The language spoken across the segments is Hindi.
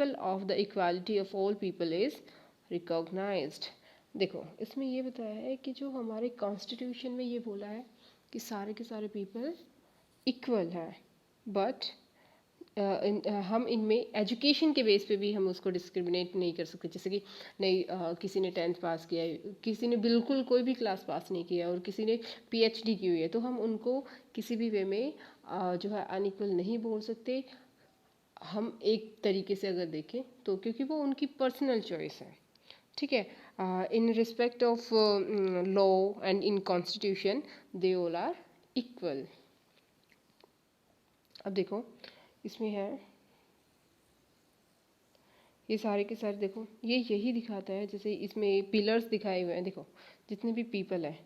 Principal of the equality of all people is recognised. देखो इसमें ये बताया है कि जो हमारे कॉन्स्टिट्यूशन में ये बोला है कि सारे के सारे पीपल इक्वल है, बट हम इनमें एजुकेशन के बेस पे भी हम उसको डिस्क्रिमिनेट नहीं कर सकते। जैसे कि नहीं किसी ने 10th पास किया है, किसी ने बिल्कुल कोई भी क्लास पास नहीं किया और किसी ने PhD की हुई है, तो हम उनको किसी भी वे में जो है अनइक्वल नहीं बोल सकते। हम एक तरीके से अगर देखें तो, क्योंकि वो उनकी पर्सनल चॉइस है, ठीक है। In respect of law and in constitution they all are equal. अब देखो इसमें है ये सारे के सारे, देखो ये यही दिखाता है, जैसे इसमें पिलर्स दिखाए हुए हैं, देखो जितने भी पीपल हैं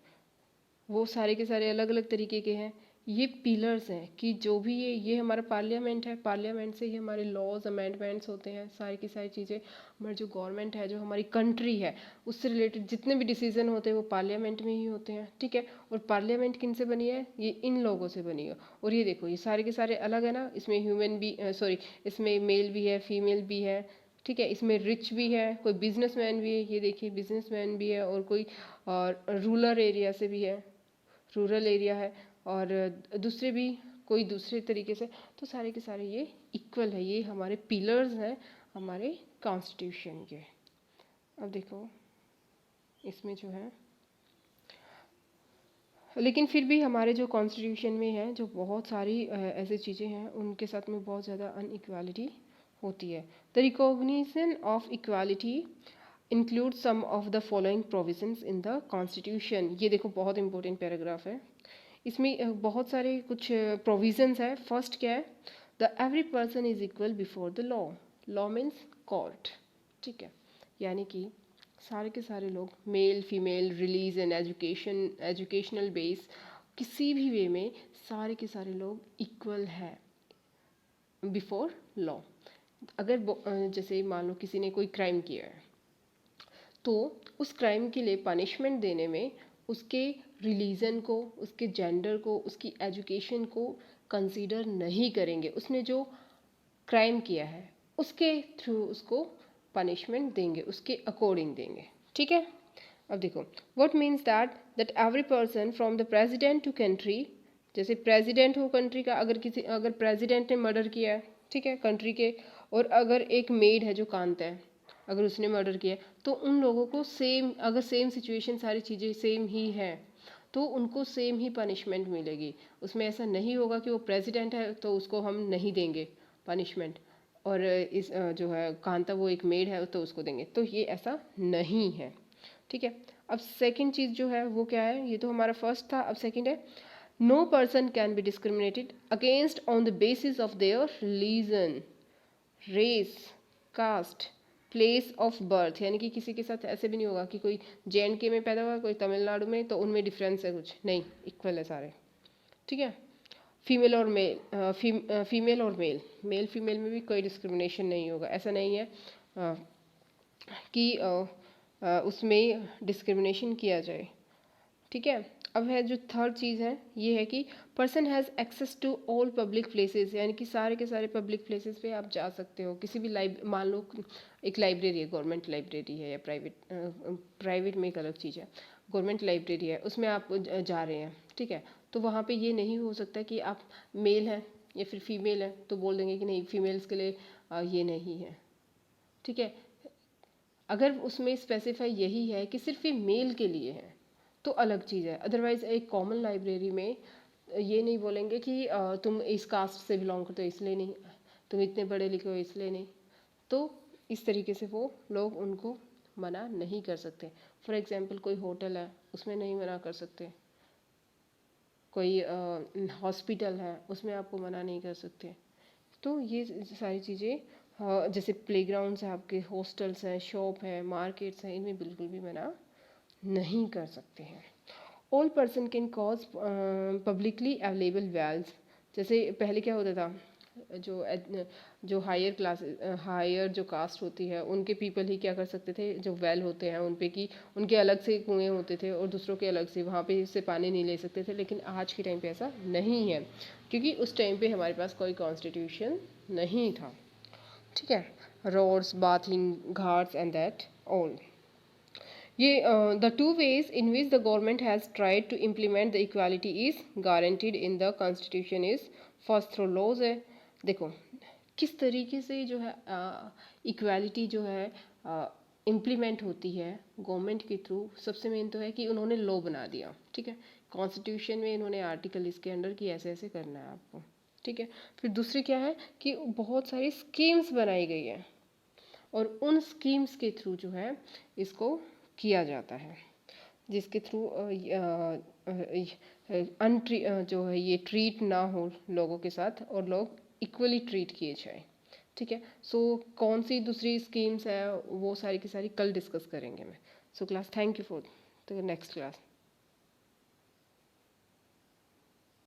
वो सारे के सारे अलग अलग तरीके के हैं। ये पिलर्स हैं कि जो भी ये हमारा पार्लियामेंट है, पार्लियामेंट से ही हमारे लॉज अमेंडमेंट्स होते हैं, सारी की सारी चीज़ें। हमारी जो गवर्नमेंट है, जो हमारी कंट्री है, उससे रिलेटेड जितने भी डिसीजन होते हैं वो पार्लियामेंट में ही होते हैं, ठीक है। और पार्लियामेंट किन से बनी है? ये इन लोगों से बनी है। और ये देखो ये सारे के सारे अलग है ना, इसमें ह्यूमन भी सॉरी इसमें मेल भी है, फीमेल भी है, ठीक है। इसमें रिच भी है, कोई बिजनेसमैन भी है, ये देखिए बिजनेसमैन भी है, और कोई रूरल एरिया से भी है, रूरल एरिया है, और दूसरे भी कोई दूसरे तरीके से। तो सारे के सारे ये इक्वल है, ये हमारे पिलर्स हैं हमारे कॉन्स्टिट्यूशन के। अब देखो इसमें जो है, लेकिन फिर भी हमारे जो कॉन्स्टिट्यूशन में है जो बहुत सारी ऐसी चीज़ें हैं उनके साथ में बहुत ज़्यादा अनइक्वालिटी होती है। The recognition of equality include some of the following provisions in the constitution. ये देखो बहुत इंपॉर्टेंट पैराग्राफ है, इसमें बहुत सारे कुछ प्रोविजंस है। फर्स्ट क्या है? The every person is equal before the law. Law means court, ठीक है। यानी कि सारे के सारे लोग, male female, religion, education, educational base, किसी भी वे में सारे के सारे लोग इक्वल है बिफोर लॉ। अगर जैसे मान लो किसी ने कोई क्राइम किया है, तो उस क्राइम के लिए पनिशमेंट देने में उसके रिलीजन को, उसके जेंडर को, उसकी एजुकेशन को कंसीडर नहीं करेंगे। उसने जो क्राइम किया है उसके थ्रू उसको पनिशमेंट देंगे, उसके अकॉर्डिंग देंगे, ठीक है। अब देखो what means that every person from the president to country, जैसे प्रेसिडेंट हो कंट्री का, अगर प्रेसिडेंट ने मर्डर किया है, ठीक है, कंट्री के, और अगर एक मेड है जो कांता है, अगर उसने मर्डर किया तो उन लोगों को सेम, अगर सेम सिचुएशन, सारी चीज़ें सेम ही है, तो उनको सेम ही पनिशमेंट मिलेगी। उसमें ऐसा नहीं होगा कि वो प्रेसिडेंट है तो उसको हम नहीं देंगे पनिशमेंट, और इस जो है कांता वो एक मेड है तो उसको देंगे, तो ये ऐसा नहीं है, ठीक है। अब सेकंड चीज़ जो है वो क्या है? ये तो हमारा फर्स्ट था, अब सेकंड है no person can be discriminated against on the basis of their religion, race, caste, place of birth. यानी कि किसी के साथ ऐसे भी नहीं होगा कि कोई JNK में पैदा हुआ, कोई तमिलनाडु में, तो उनमें डिफरेंस है कुछ नहीं, इक्वल है सारे, ठीक है। फीमेल और मेल, फीमेल और मेल, मेल फीमेल में भी कोई डिस्क्रिमिनेशन नहीं होगा। ऐसा नहीं है कि उसमें डिस्क्रिमिनेशन किया जाए, ठीक है। अब है जो थर्ड चीज़ है, ये है कि person has access to all public places, यानी कि सारे के सारे पब्लिक प्लेसेस पे आप जा सकते हो। किसी भी मान लो एक लाइब्रेरी है, गवर्नमेंट लाइब्रेरी है या प्राइवेट में एक अलग चीज़ है, गवर्नमेंट लाइब्रेरी है, उसमें आप जा रहे हैं, ठीक है। तो वहाँ पे ये नहीं हो सकता कि आप मेल हैं या फिर फीमेल है तो बोल देंगे कि नहीं फीमेल्स के लिए ये नहीं है, ठीक है। अगर उसमें स्पेसिफाई यही है कि सिर्फ ये मेल के लिए है तो अलग चीज़ है। अदरवाइज एक कॉमन लाइब्रेरी में ये नहीं बोलेंगे कि तुम इस कास्ट से बिलोंग करते हो इसलिए नहीं, तुम इतने पढ़े लिखे हो इसलिए नहीं। तो इस तरीके से वो लोग उनको मना नहीं कर सकते। फॉर एग्जांपल कोई होटल है उसमें नहीं मना कर सकते, कोई हॉस्पिटल है उसमें आपको मना नहीं कर सकते। तो ये सारी चीज़ें जैसे प्लेग्राउंड्स हैं आपके, हॉस्टल्स हैं, शॉप है, मार्केट्स हैं, इनमें बिल्कुल भी मना नहीं कर सकते हैं। All person can cause publicly available wealth. जैसे पहले क्या होता था, जो हायर क्लास, हायर जो कास्ट होती है उनके पीपल ही क्या कर सकते थे, जो वेल होते हैं उन पे कि उनके अलग से कुएं होते थे और दूसरों के अलग से, वहाँ पे से पानी नहीं ले सकते थे। लेकिन आज के टाइम पे ऐसा नहीं है, क्योंकि उस टाइम पे हमारे पास कोई कॉन्स्टिट्यूशन नहीं था, ठीक है। roads, bathing ghats, and that all. The two ways in which the government has tried to implement the equality is guaranteed in the constitution is first through laws है. देखो किस तरीके से जो है इक्वालिटी जो है इम्प्लीमेंट होती है गवर्नमेंट के थ्रू. सबसे मेन तो है कि उन्होंने लॉ बना दिया, ठीक है. कॉन्स्टिट्यूशन में इन्होंने आर्टिकल इसके अंडर कि ऐसे ऐसे करना है आपको, ठीक है. फिर दूसरी क्या है कि बहुत सारी स्कीम्स बनाई गई है और उन स्कीम्स के थ्रू जो है इसको किया जाता है, जिसके थ्रू जो है ये ट्रीट ना हो लोगों के साथ और लोग इक्वली ट्रीट किए जाए, ठीक है. सो कौन सी दूसरी स्कीम्स है वो सारी की सारी कल डिस्कस करेंगे मैं. So class thank you for the next class.